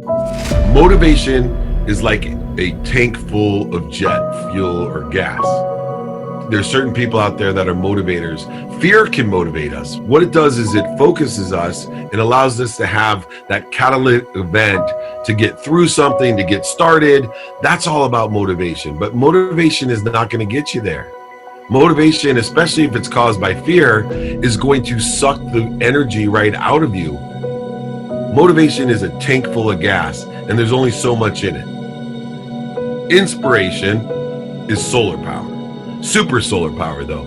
Motivation is like a tank full of jet fuel or gas. There's certain people out there that are motivators. Fear can motivate us. What it does is it focuses us and allows us to have that catalytic event to get through something, to get started. That's all about motivation. But motivation is not going to get you there. Motivation, especially if it's caused by fear, is going to suck the energy right out of you. Motivation is a tank full of gas, and there's only so much in it. Inspiration is solar power. Super solar power though.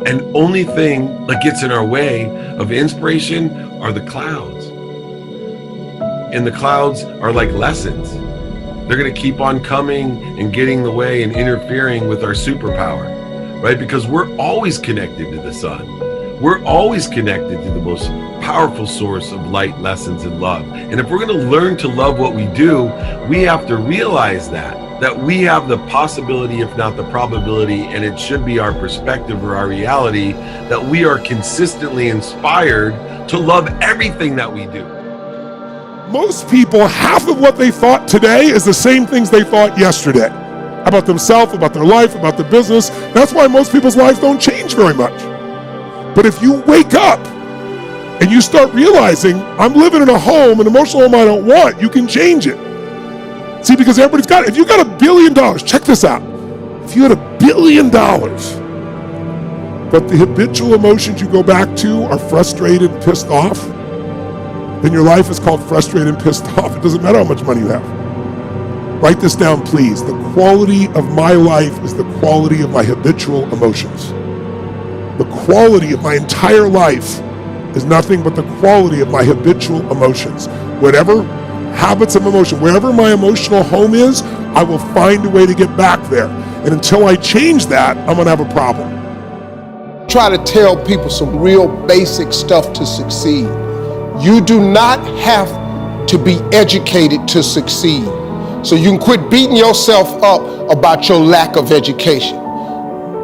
And only thing that gets in our way of inspiration are the clouds. And the clouds are like lessons. They're going to keep on coming and getting in the way and interfering with our superpower, right? Because we're always connected to the sun. We're always connected to the most powerful source of light, lessons, and love. And if we're going to learn to love what we do, we have to realize that we have the possibility, if not the probability, and it should be our perspective or our reality, that we are consistently inspired to love everything that we do. Most people, half of what they thought today is the same things they thought yesterday about themselves, about their life, about their business. That's why most people's lives don't change very much. But if you wake up and you start realizing, I'm living in a home, an emotional home I don't want, you can change it. See, because everybody's got it. If you got $1 billion, check this out. If you had $1 billion, but the habitual emotions you go back to are frustrated and pissed off, then your life is called frustrated and pissed off. It doesn't matter how much money you have. Write this down, please. The quality of my life is the quality of my habitual emotions. The quality of my entire life is nothing but the quality of my habitual emotions. Whatever habits of emotion, wherever my emotional home is, I will find a way to get back there. And until I change that, I'm gonna have a problem. Try to tell people some real basic stuff to succeed. You do not have to be educated to succeed. So you can quit beating yourself up about your lack of education.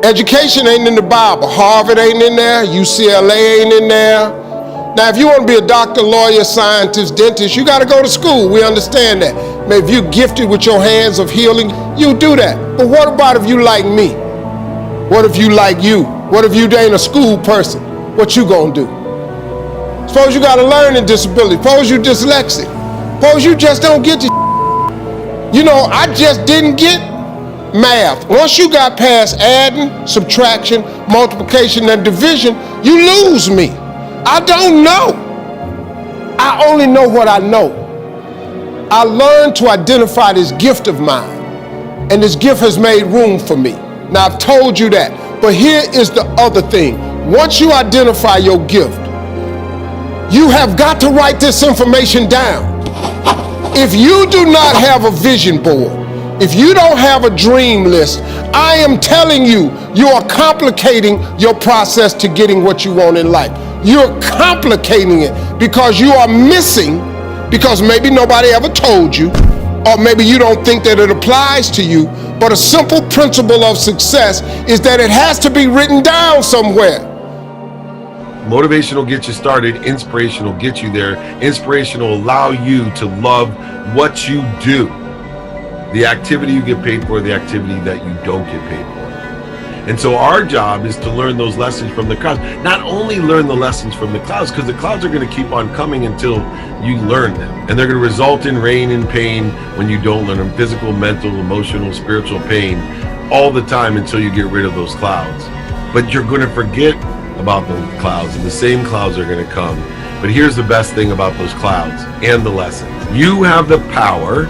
Education ain't in the Bible. Harvard ain't in there, UCLA ain't in there. Now, if you want to be a doctor, lawyer, scientist, dentist, you got to go to school. We understand that. Maybe if you're gifted with your hands of healing, you do that. But what about if you like me? What if you like you? What if you ain't a school person? What you gonna do? Suppose you got a learning disability. Suppose you dyslexic. Suppose you just don't get your You know, I just didn't get math. Once you got past adding, subtraction, multiplication, and division, you lose me. I don't know. I only know what I know. I learned to identify this gift of mine, and this gift has made room for me. Now, I've told you that, but here is the other thing. Once you identify your gift, you have got to write this information down. If you do not have a vision board, if you don't have a dream list, I am telling you, you are complicating your process to getting what you want in life. You're complicating it because you are missing, because maybe nobody ever told you, or maybe you don't think that it applies to you, but a simple principle of success is that it has to be written down somewhere. Motivation will get you started. Inspiration will get you there. Inspiration will allow you to love what you do. The activity you get paid for, the activity that you don't get paid for. And so our job is to learn those lessons from the clouds. Not only learn the lessons from the clouds, because the clouds are going to keep on coming until you learn them. And they're going to result in rain and pain when you don't learn them. Physical, mental, emotional, spiritual pain all the time until you get rid of those clouds. But you're going to forget about the clouds, and the same clouds are going to come. But here's the best thing about those clouds and the lessons. You have the power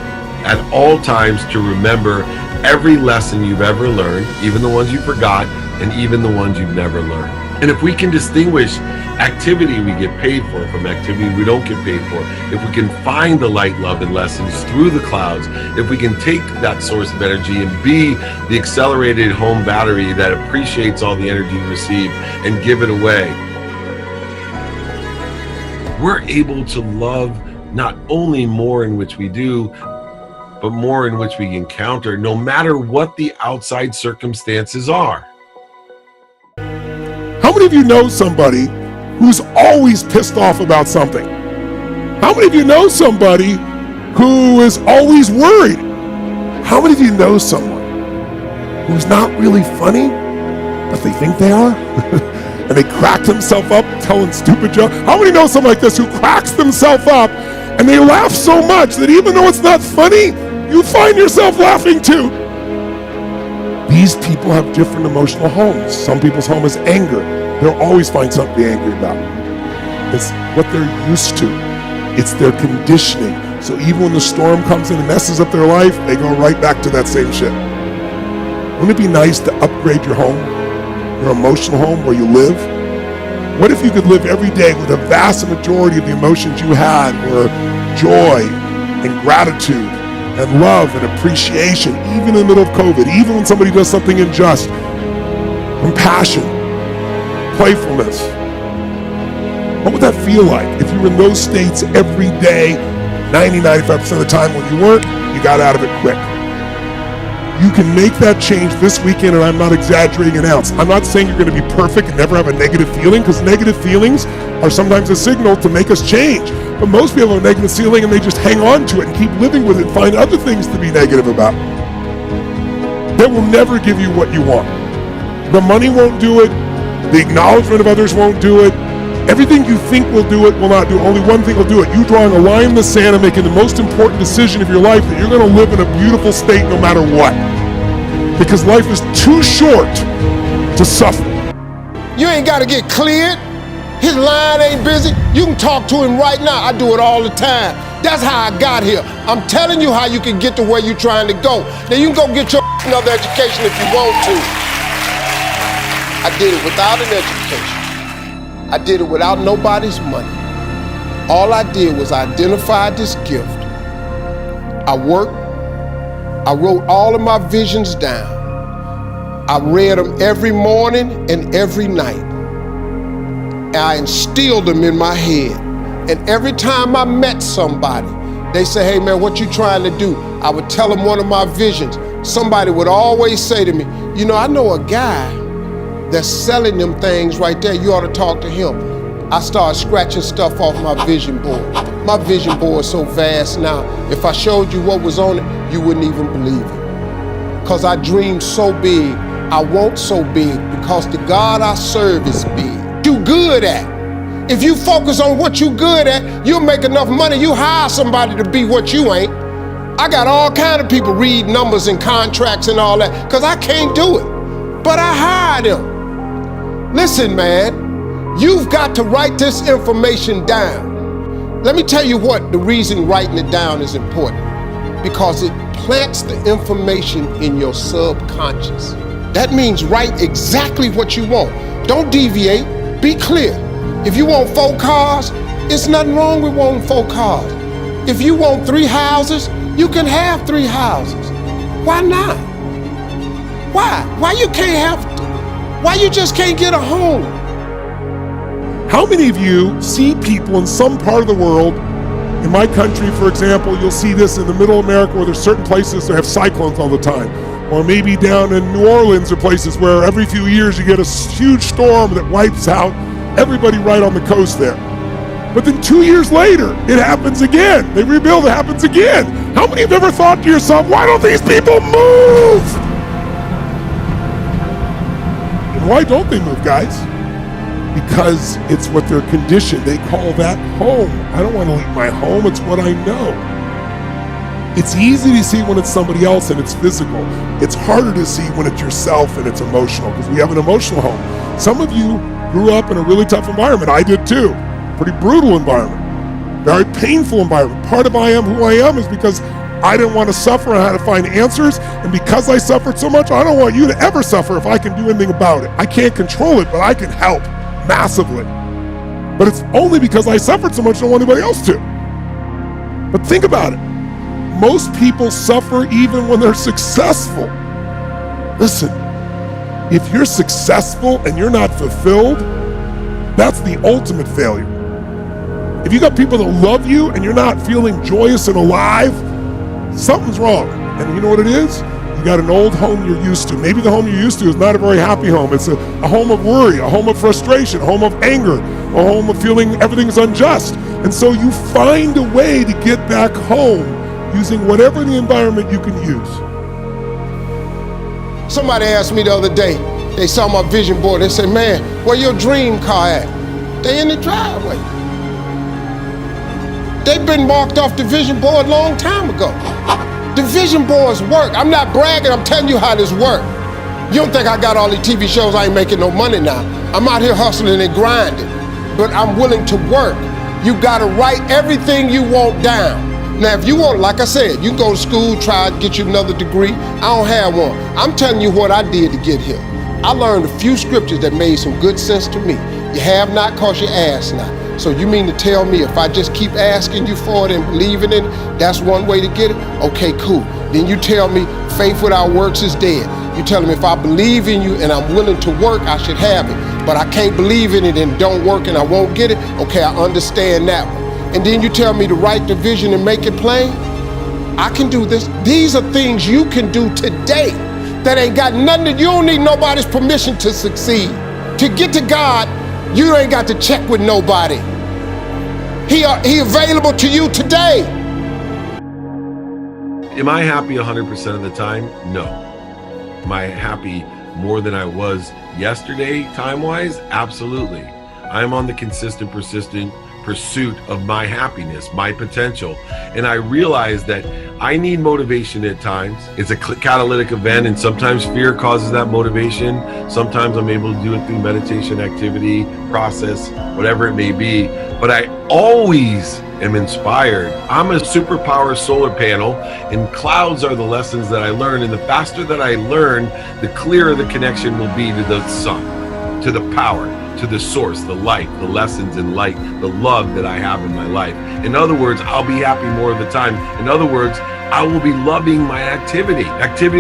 at all times to remember every lesson you've ever learned, even the ones you forgot, and even the ones you've never learned. And if we can distinguish activity we get paid for from activity we don't get paid for, if we can find the light, love, and lessons through the clouds, if we can take that source of energy and be the accelerated home battery that appreciates all the energy you receive and give it away, we're able to love not only more in which we do, but more in which we encounter, no matter what the outside circumstances are. How many of you know somebody who's always pissed off about something? How many of you know somebody who is always worried. How many of you know someone who's not really funny, but they think they are? And they crack themselves up telling stupid jokes. How many know someone like this who cracks themselves up and they laugh so much that even though it's not funny, you find yourself laughing too? These people have different emotional homes. Some people's home is anger. They'll always find something to be angry about. It's what they're used to. It's their conditioning. So even when the storm comes in and messes up their life, they go right back to that same shit. Wouldn't it be nice to upgrade your home, your emotional home where you live? What if you could live every day with a vast majority of the emotions you had were joy and gratitude and love and appreciation, even in the middle of COVID, even when somebody does something unjust, compassion, playfulness? What would that feel like if you were in those states every day, 90-95% of the time? When you weren't, you got out of it quick. You can make that change this weekend, and I'm not exaggerating an ounce. I'm not saying you're going to be perfect and never have a negative feeling, because negative feelings are sometimes a signal to make us change. But most people have a negative feeling and they just hang on to it and keep living with it and find other things to be negative about. That will never give you what you want. The money won't do it. The acknowledgement of others won't do it. Everything you think will do it will not do it. Only one thing will do it. You drawing a line in the sand and making the most important decision of your life, that you're going to live in a beautiful state no matter what. Because life is too short to suffer. You ain't got to get cleared. His line ain't busy. You can talk to him right now. I do it all the time. That's how I got here. I'm telling you how you can get to where you're trying to go. Now you can go get your another education if you want to. I did it without an education. I did it without nobody's money. All I did was identify this gift. I worked. I wrote all of my visions down. I read them every morning and every night. I instilled them in my head. And every time I met somebody, they say, hey man, what you trying to do? I would tell them one of my visions. Somebody would always say to me, you know, I know a guy that's selling them things right there. You ought to talk to him. I started scratching stuff off my vision board. My vision board is so vast now. If I showed you what was on it, you wouldn't even believe it. Because I dream so big, I want so big, because the God I serve is big. You good at. If you focus on what you good at, you'll make enough money. You hire somebody to be what you ain't. I got all kind of people read numbers and contracts and all that, because I can't do it. But I hire them. Listen, man, you've got to write this information down. Let me tell you what the reason writing it down is important. Because it plants the information in your subconscious. That means write exactly what you want. Don't deviate. Be clear. If you want 4 cars, it's nothing wrong with wanting 4 cars. If you want 3 houses, you can have 3 houses. Why not? Why? Why you just can't get a home? How many of you see people in some part of the world, in my country, for example, you'll see this in the middle of America where there's certain places that have cyclones all the time. Or maybe down in New Orleans or places where every few years you get a huge storm that wipes out everybody right on the coast there. But then 2 years later, it happens again. They rebuild, it happens again. How many have ever thought to yourself, why don't these people move? And why don't they move, guys? Because it's what they're conditioned. They call that home. I don't want to leave my home, it's what I know. It's easy to see when it's somebody else and it's physical. It's harder to see when it's yourself and it's emotional, because we have an emotional home. Some of you grew up in a really tough environment. I did too. Pretty brutal environment. Very painful environment. Part of who I am is because I didn't want to suffer and I had to find answers. And because I suffered so much, I don't want you to ever suffer if I can do anything about it. I can't control it, but I can help massively. But it's only because I suffered so much I don't want anybody else to. But think about it. Most people suffer even when they're successful. Listen, if you're successful and you're not fulfilled, that's the ultimate failure. If you got people that love you and you're not feeling joyous and alive, something's wrong. And you know what it is? You got an old home you're used to. Maybe the home you're used to is not a very happy home. It's a home of worry, a home of frustration, a home of anger, a home of feeling everything's unjust. And so you find a way to get back home using whatever the environment you can use. Somebody asked me the other day, they saw my vision board, they said, man, where your dream car at? They in the driveway. They've been marked off the vision board a long time ago. The vision boards work. I'm not bragging, I'm telling you how this works. You don't think I got all these TV shows, I ain't making no money now. I'm out here hustling and grinding, but I'm willing to work. You gotta write everything you want down. Now, if you want, like I said, you can go to school, try to get you another degree. I don't have one. I'm telling you what I did to get here. I learned a few scriptures that made some good sense to me. You have not because you ask not. So you mean to tell me if I just keep asking you for it and believing in it, that's one way to get it? Okay, cool. Then you tell me faith without works is dead. You tell me if I believe in you and I'm willing to work, I should have it. But I can't believe in it and don't work and I won't get it. Okay, I understand that one. And then you tell me to write the vision and make it plain. I can do this. These are things you can do today that ain't got nothing, you don't need nobody's permission to succeed. To get to God, you ain't got to check with nobody. He available to you today. Am I happy 100% of the time? No. Am I happy more than I was yesterday, time-wise? Absolutely. I'm on the consistent, persistent pursuit of my happiness, my potential. And I realize that I need motivation at times. It's a catalytic event, and sometimes fear causes that motivation. Sometimes I'm able to do it through meditation, activity, process, whatever it may be. But I always am inspired. I'm a superpower solar panel, and clouds are the lessons that I learn. And the faster that I learn, the clearer the connection will be to the sun, to the power, to the source, the light, the lessons in light, the love that I have in my life. In other words, I'll be happy more of the time. In other words, I will be loving my activity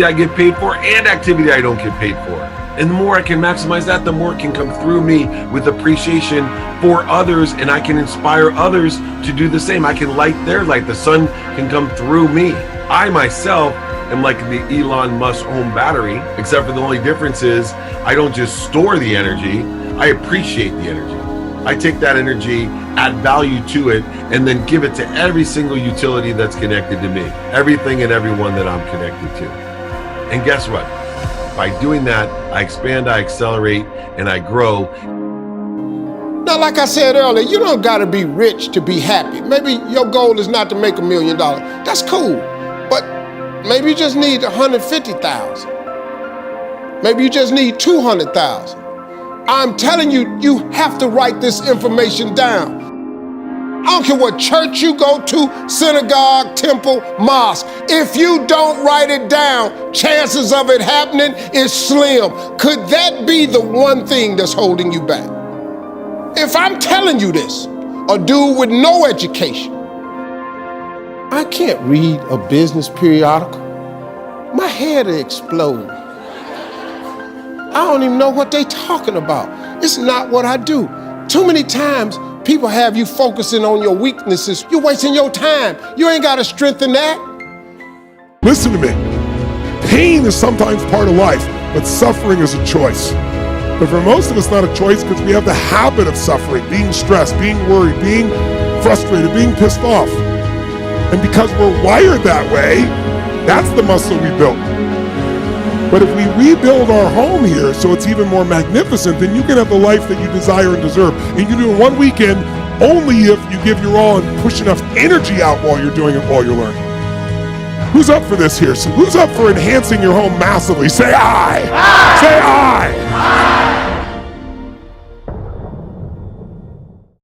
I get paid for and activity I don't get paid for. And the more I can maximize that, the more it can come through me with appreciation for others, and I can inspire others to do the same. I can light their light. The sun can come through me. I myself am like the Elon Musk home battery, except for the only difference is I don't just store the energy, I appreciate the energy. I take that energy, add value to it, and then give it to every single utility that's connected to me, everything and everyone that I'm connected to. And guess what? By doing that, I expand, I accelerate, and I grow. Now, like I said earlier, you don't gotta be rich to be happy. Maybe your goal is not to make $1 million. That's cool, but maybe you just need 150,000. Maybe you just need 200,000. I'm telling you, you have to write this information down. I don't care what church you go to, synagogue, temple, mosque. If you don't write it down, chances of it happening is slim. Could that be the one thing that's holding you back? If I'm telling you this, a dude with no education, I can't read a business periodical. My head will explode. I don't even know what they talking about. It's not what I do. Too many times, people have you focusing on your weaknesses. You're wasting your time. You ain't got to strengthen that. Listen to me. Pain is sometimes part of life, but suffering is a choice. But for most of us, not a choice because we have the habit of suffering, being stressed, being worried, being frustrated, being pissed off. And because we're wired that way, that's the muscle we built. But if we rebuild our home here so it's even more magnificent, then you can have the life that you desire and deserve. And you can do it in one weekend only if you give your all and push enough energy out while you're doing it, while you're learning. Who's up for this here? So who's up for enhancing your home massively? Say aye. Aye. Say aye. Aye.